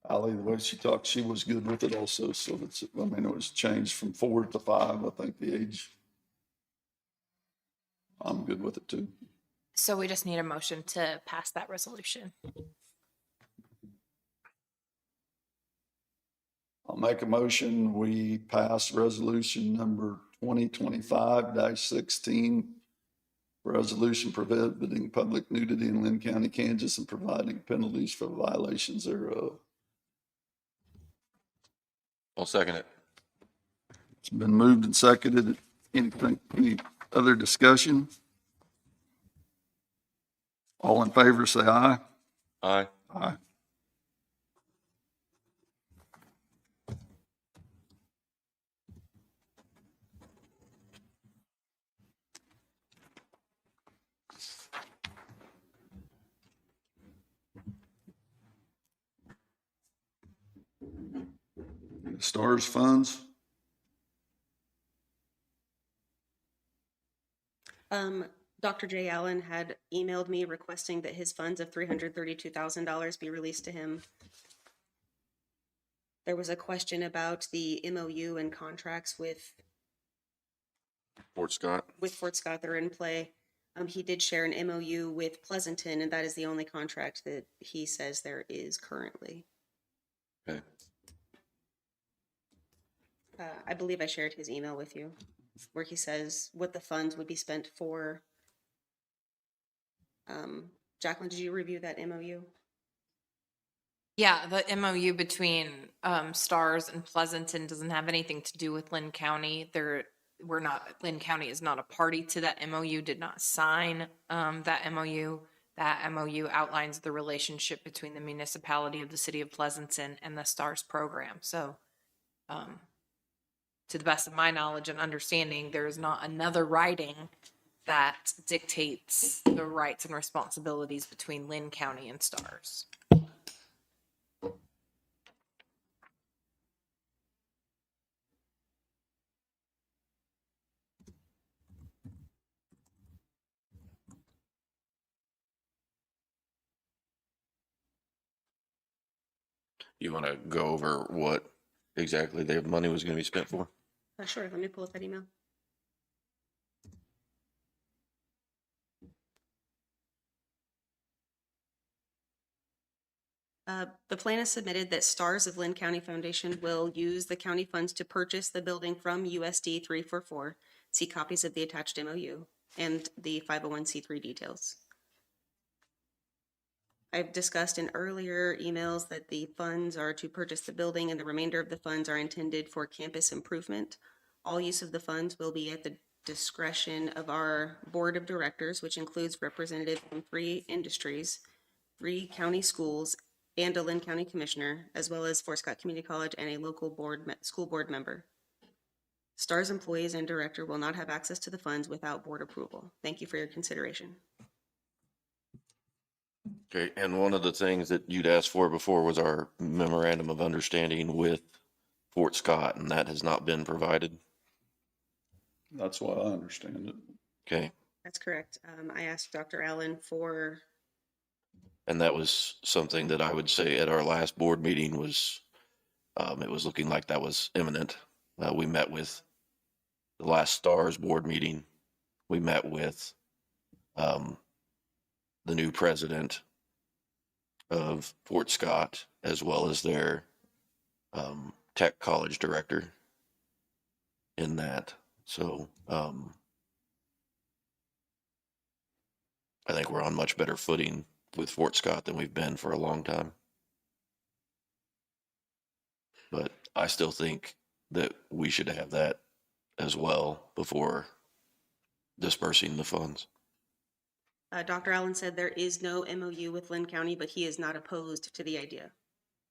Ali, the way she talked, she was good with it also. So it's, I mean, it was changed from 4 to 5, I think, the age. I'm good with it too. So we just need a motion to pass that resolution. I'll make a motion. We pass resolution number 2025-16. Resolution prohibiting public nudity in Linn County, Kansas, and providing penalties for violations thereof. I'll second it. It's been moved and seconded. Any other discussion? All in favor, say aye. Aye. Aye. STARS funds. Dr. J. Allen had emailed me requesting that his funds of $332,000 be released to him. There was a question about the MOU and contracts with Fort Scott. Fort Scott that are in play. He did share an MOU with Pleasanton, and that is the only contract that he says there is currently. Okay. I believe I shared his email with you, where he says what the funds would be spent for. Jacqueline, did you review that MOU? Yeah, the MOU between STARS and Pleasanton doesn't have anything to do with Linn County. Linn County is not a party to that MOU, did not sign that MOU. That MOU outlines the relationship between the municipality of the city of Pleasanton and the STARS program. So to the best of my knowledge and understanding, there is not another writing that dictates the rights and responsibilities between Linn County and STARS. You want to go over what exactly the money was going to be spent for? Sure, let me pull up that email. The plan is submitted that Stars of Linn County Foundation will use the county funds to purchase the building from USD 344. See copies of the attached MOU and the 501c3 details. I've discussed in earlier emails that the funds are to purchase the building and the remainder of the funds are intended for campus improvement. All use of the funds will be at the discretion of our board of directors, which includes representatives from 3 industries, 3 county schools, and a Linn County commissioner, as well as Fort Scott Community College and a local school board member. STARS employees and director will not have access to the funds without board approval. Thank you for your consideration. Okay, and one of the things that you'd asked for before was our memorandum of understanding with Fort Scott, and that has not been provided. That's why I understand it. Okay, That's correct. I asked Dr. Allen for, and that was something that I would say at our last board meeting was, it was looking like that was imminent. We met with the last STARS board meeting. We met with the new president of Fort Scott, as well as their tech college director in that. So I think we're on much better footing with Fort Scott than we've been for a long time. But I still think that we should have that as well before dispersing the funds. Dr. Allen said there is no MOU with Linn County, but he is not opposed to the idea.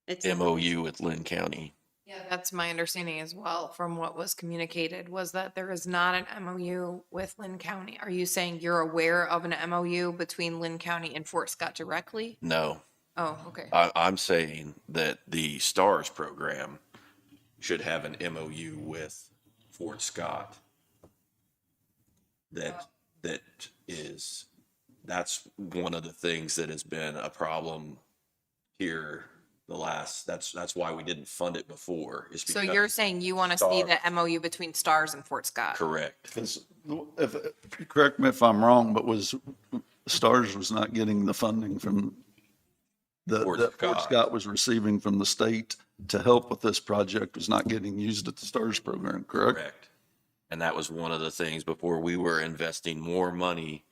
It's MOU with Linn County. Yeah, that's my understanding as well from what was communicated, was that there is not an MOU with Linn County. Are you saying you're aware of an MOU between Linn County and Fort Scott directly? No, Oh, okay. I'm saying that the STARS program should have an MOU with Fort Scott. That's one of the things that has been a problem here that's why we didn't fund it before. Is So because you're saying you want to see STARS. the MOU between STARS and Fort Scott? Correct. Because correct me if I'm wrong, but STARS was not getting the funding from that Fort Scott was receiving from the state to help with this project was not getting used at the STARS program, correct? Correct. And that was one of the things before we were investing more money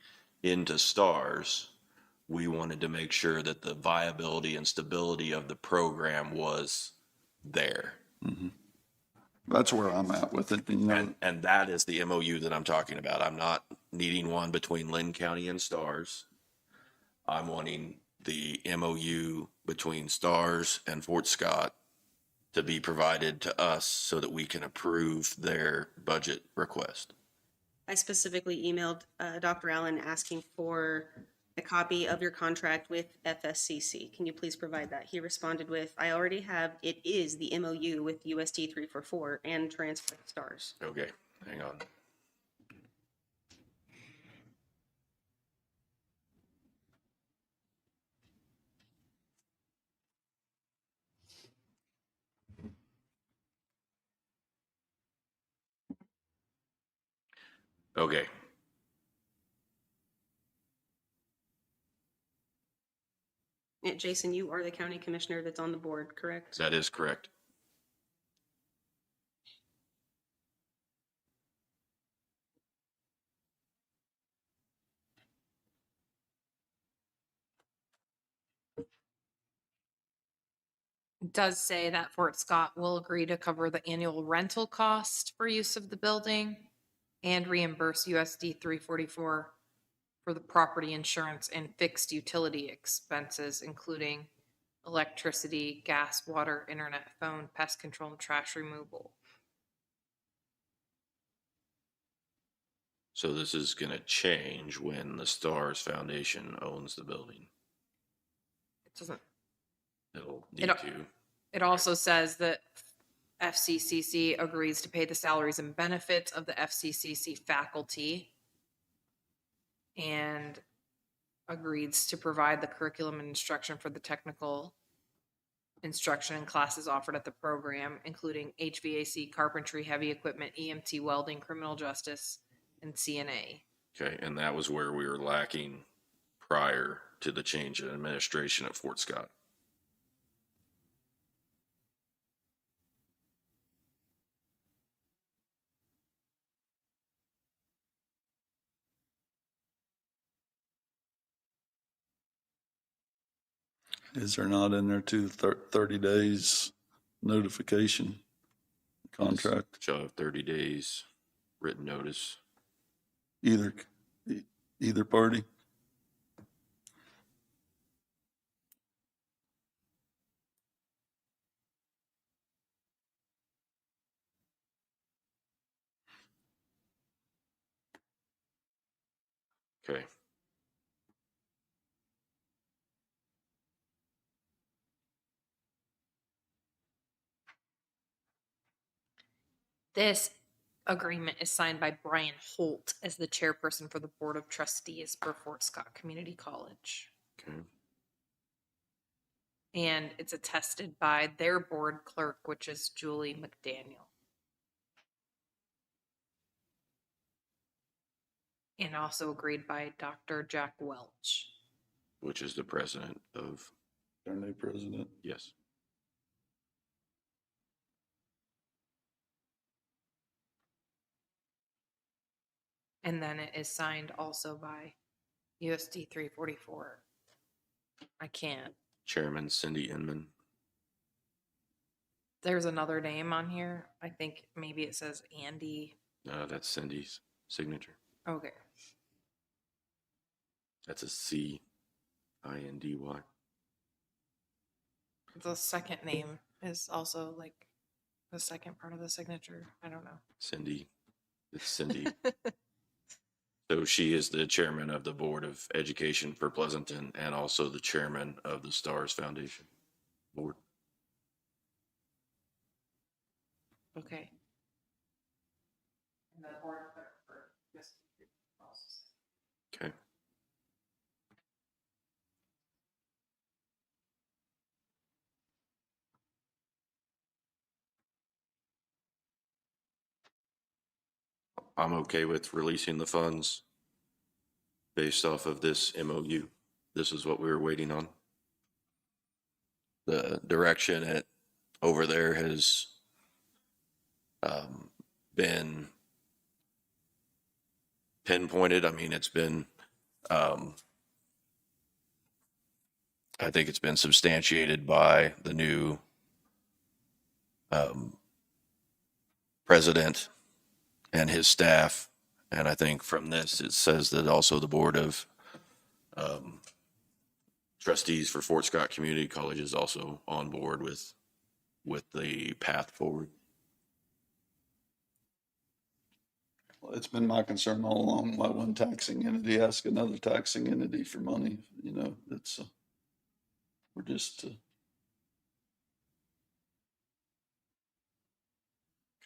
into STARS. We wanted to make sure that the viability and stability of the program was there. That's where I'm at with it. You know, And that is the MOU that I'm talking about. I'm not needing one between Linn County and STARS. I'm wanting the MOU between STARS and Fort Scott to be provided to us so that we can approve their budget request. I specifically emailed Dr. Allen asking for a copy of your contract with FSCC. Can you please provide that? He responded with, I already have, it is the MOU with USD 344 and transfer to STARS. Okay, hang on. Okay. Jason, you are the county commissioner that's on the board, correct? That is correct. It does say that Fort Scott will agree to cover the annual rental cost for use of the building and reimburse USD 344 for the property insurance and fixed utility expenses, including electricity, gas, water, internet, phone, pest control, and trash removal. So this is gonna change when the Stars Foundation owns the building. It doesn't, It'll It- need to. it also says that FCCC agrees to pay the salaries and benefits of the FCCC faculty and agrees to provide the curriculum and instruction for the technical instruction and classes offered at the program, including HVAC, carpentry, heavy equipment, EMT, welding, criminal justice, and CNA. Okay, and that was where we were lacking prior to the change in administration at Fort Scott. Is there not in there too, 30 days notification contract? Shall have 30 days written notice. Either, either party? Okay, This agreement is signed by Brian Holt as the chairperson for the Board of Trustees for Fort Scott Community College. okay. And it's attested by their board clerk, which is Julie McDaniel. And also agreed by Dr. Jack Welch. Which is the president of, Our new president. yes. And then it is signed also by USD 344. I can't. Chairman Cindy Inman. There's another name on here. I think maybe it says Andy. That's Cindy's signature. Okay. That's a C-I-N-D-Y. The second name is also like the second part of the signature. I don't know. Cindy. It's Cindy. So she is the chairman of the Board of Education for Pleasanton and also the chairman of the Stars Foundation Board. Okay. Okay. I'm okay with releasing the funds based off of this MOU. This is what we were waiting on. The direction it over there has been pinpointed. I mean, it's been, I think it's been substantiated by the new president and his staff. And I think from this, it says that also the Board of Trustees for Fort Scott Community College is also on board with the path forward. Well, it's been my concern all along, why one taxing entity ask another taxing entity for money, you know, it's, we're just,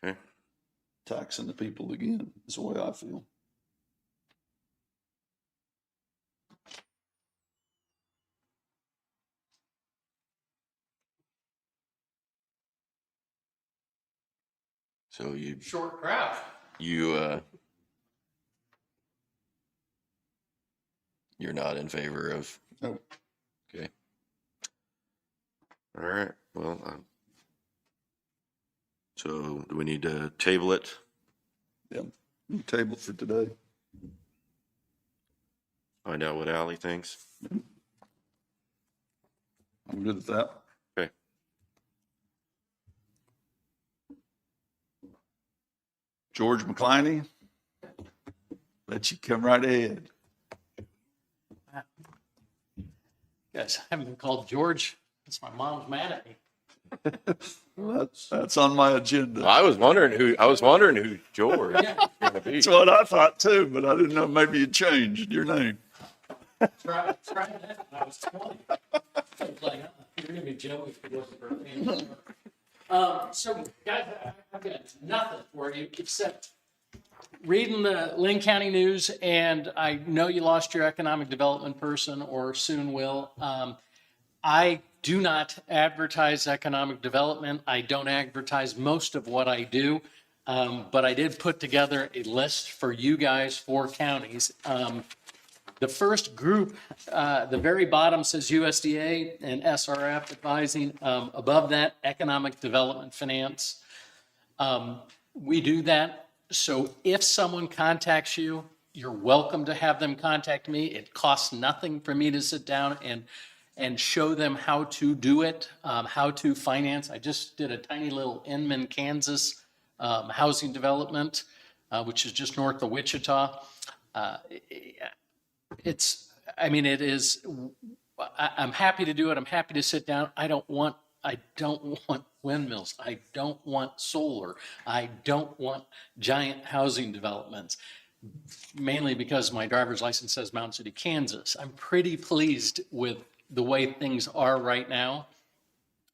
Okay. taxing the people again, is the way I feel. So you, Short crowd. you're not in favor of, No, okay. All right, well, so do we need to table it? yeah, table for today. Find out what Ally thinks? I'm good with that. Okay. George McCliney, let you come right ahead. Guys, I haven't been called George. That's my mom's mad at me. That's on my agenda. I was wondering who George was gonna be. That's what I thought too, but I didn't know maybe you changed your name. Try that when I was 20. I was like, you're gonna be Joey if it wasn't for me. So guys, I've got nothing for you except reading the Linn County news, and I know you lost your economic development person or soon will. I do not advertise economic development. I don't advertise most of what I do. But I did put together a list for you guys, 4 counties. The first group, the very bottom says USDA and SRF advising. Above that, economic development finance. We do that. So if someone contacts you, you're welcome to have them contact me. It costs nothing for me to sit down and show them how to do it, how to finance. I just did a tiny little Inman, Kansas housing development, which is just north of Wichita. I'm happy to do it. I'm happy to sit down. I don't want windmills. I don't want solar. I don't want giant housing developments, mainly because my driver's license says Mountain City, Kansas. I'm pretty pleased with the way things are right now,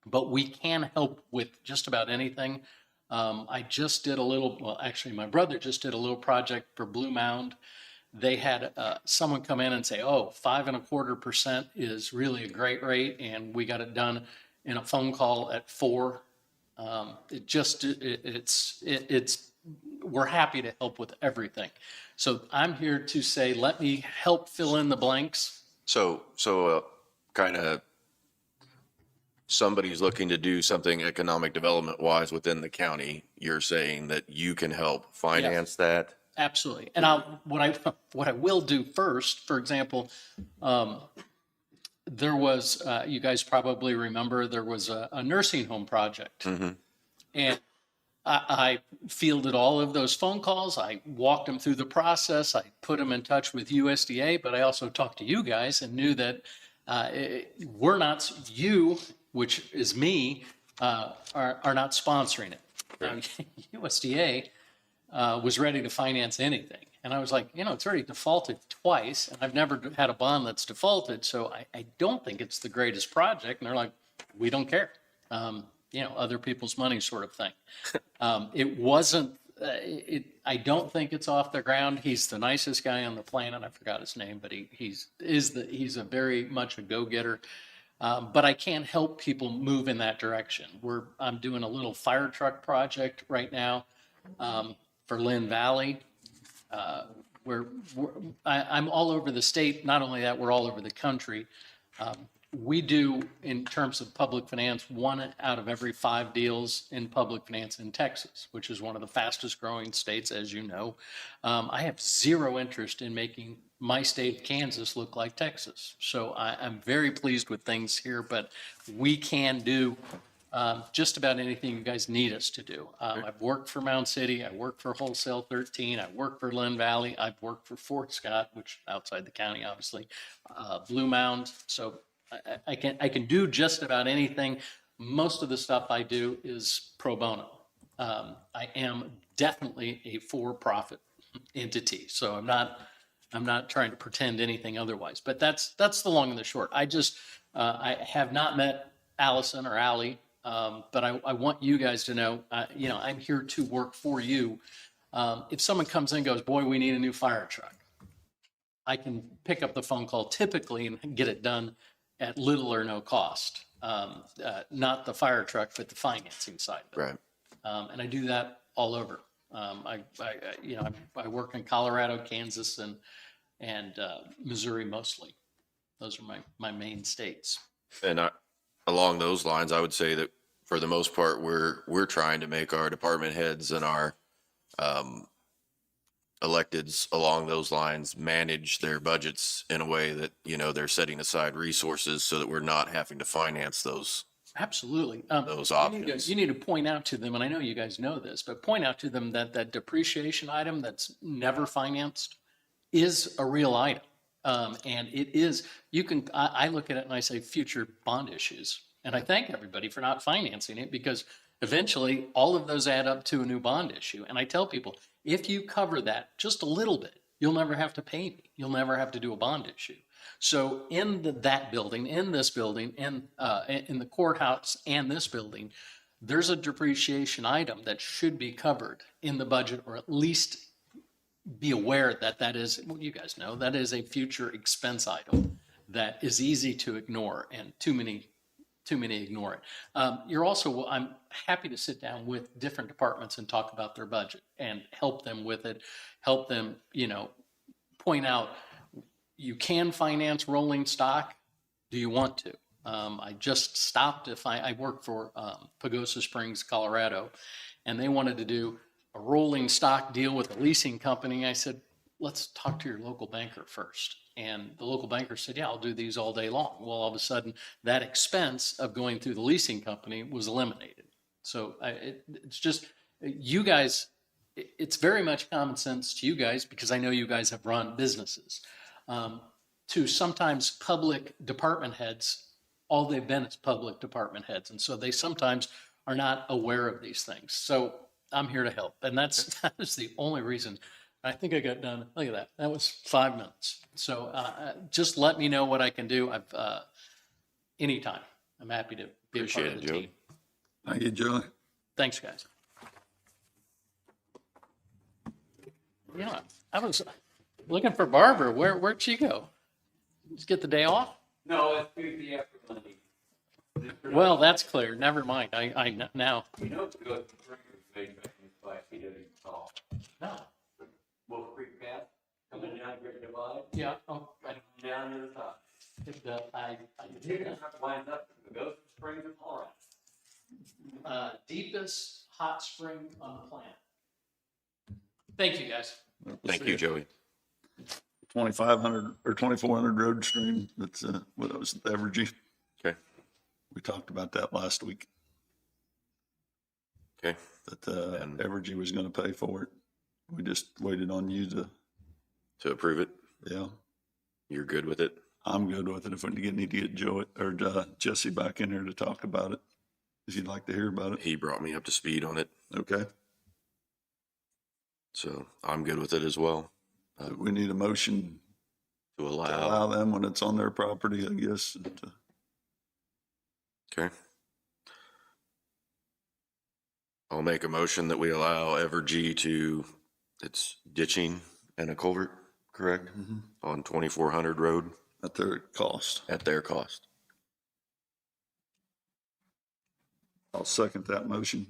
but we can help with just about anything. I just did my brother just did a little project for Blue Mound. They had someone come in and say, 5.25% is really a great rate, and we got it done in a phone call at 4. We're happy to help with everything. So I'm here to say, let me help fill in the blanks. So kind of somebody's looking to do something economic development wise within the county. You're saying that you can help finance that? Absolutely. And what I will do first, for example, there was, you guys probably remember, there was a nursing home project. Mm-hmm. And I fielded all of those phone calls. I walked them through the process. I put them in touch with USDA, but I also talked to you guys and knew that we're not, you, which is me, are not sponsoring it. USDA was ready to finance anything. And I was like, it's already defaulted twice, and I've never had a bond that's defaulted, so I don't think it's the greatest project. And they're like, we don't care. Other people's money sort of thing. It wasn't, I don't think it's off the ground. He's the nicest guy on the planet. I forgot his name, but he's a very much a go-getter. But I can't help people move in that direction. I'm doing a little fire truck project right now for Lynn Valley. I'm all over the state. Not only that, we're all over the country. We do, in terms of public finance, 1 out of every 5 deals in public finance in Texas, which is one of the fastest growing states, as you know. I have zero interest in making my state, Kansas, look like Texas. So I'm very pleased with things here, but we can do just about anything you guys need us to do. I've worked for Mound City. I worked for Wholesale 13. I worked for Lynn Valley. I've worked for Fort Scott, which outside the county, obviously, Blue Mound. So I can do just about anything. Most of the stuff I do is pro bono. I am definitely a for-profit entity, so I'm not trying to pretend anything otherwise. But that's the long and the short. I have not met Allison or Allie, but I want you guys to know, I'm here to work for you. If someone comes in and goes, boy, we need a new fire truck, I can pick up the phone call typically and get it done at little or no cost. Not the fire truck, but the financing side of it. Right. And I do that all over. I work in Colorado, Kansas, and Missouri mostly. Those are my main states. And along those lines, I would say that for the most part, we're trying to make our department heads and our electeds along those lines manage their budgets in a way that, they're setting aside resources so that we're not having to finance those. Absolutely. Those options. You need to point out to them, and I know you guys know this, but point out to them that depreciation item that's never financed is a real item. And it is, I look at it and I say future bond issues. And I thank everybody for not financing it because eventually all of those add up to a new bond issue. And I tell people, if you cover that just a little bit, you'll never have to pay me. You'll never have to do a bond issue. So in that building, in this building, in the courthouse and this building, there's a depreciation item that should be covered in the budget, or at least be aware that that is, well, you guys know, that is a future expense item that is easy to ignore, and too many ignore it. I'm happy to sit down with different departments and talk about their budget and help them with it, help them, point out, you can finance rolling stock. Do you want to? I just stopped I work for Pagosa Springs, Colorado, and they wanted to do a rolling stock deal with a leasing company. I said, let's talk to your local banker first. And the local banker said, yeah, I'll do these all day long. Well, all of a sudden, that expense of going through the leasing company was eliminated. So it's just, you guys, it's very much common sense to you guys, because I know you guys have run businesses. To sometimes public department heads, all they've been is public department heads. And so they sometimes are not aware of these things. So I'm here to help. And that is the only reason. I think I got done. Look at that. That was 5 minutes. So just let me know what I can do. Anytime. I'm happy to be a part of the team. Thank you, Joey. Thanks, guys. Yeah, I was looking for Barbara. Where'd she go? Just get the day off? No, it's Tuesday after Monday. Well, that's clear. Never mind. I now. You know, it's good. Made back in 5 feet of tall. No. Wolf Creek Path, coming down Great Divide, Yeah. Oh, down to the top. I You did can wind up to the Ghost Springs of Colorado. that. Deepest hot spring on the planet. Thank you, guys. Thank you, Joey. 2,500 or 2,400 road stream. That's what was the Evergy. Okay. We talked about that last week. Okay. That Evergy was going to pay for it. We just waited on you To approve it, yeah. you're good with it? I'm good with it. If we need to get Joe or Jesse back in here to talk about it, if you'd like to hear about it. He brought me up to speed on it, Okay. so I'm good with it as well. We need a motion To to allow, allow them when it's on their property, I guess. okay. I'll make a motion that we allow Evergy to, it's ditching and a culvert, correct? On 2400 road At their cost. at their cost. I'll second that motion.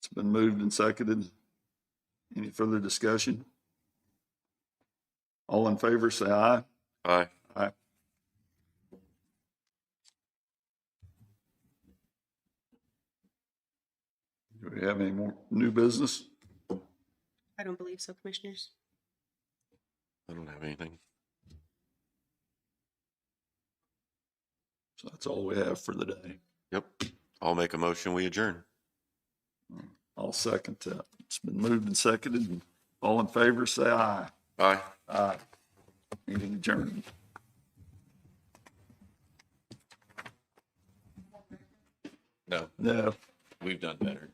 It's been moved and seconded. Any further discussion? All in favor, say aye. Aye. Aye. Do we have any more new business? I don't believe so, Commissioners. I don't have anything. So that's all we have for the day. Yep. I'll make a motion, we adjourn. I'll second that. It's been moved and seconded. All in favor, say aye. Aye. Aye. Meeting adjourned. No, No. we've done better.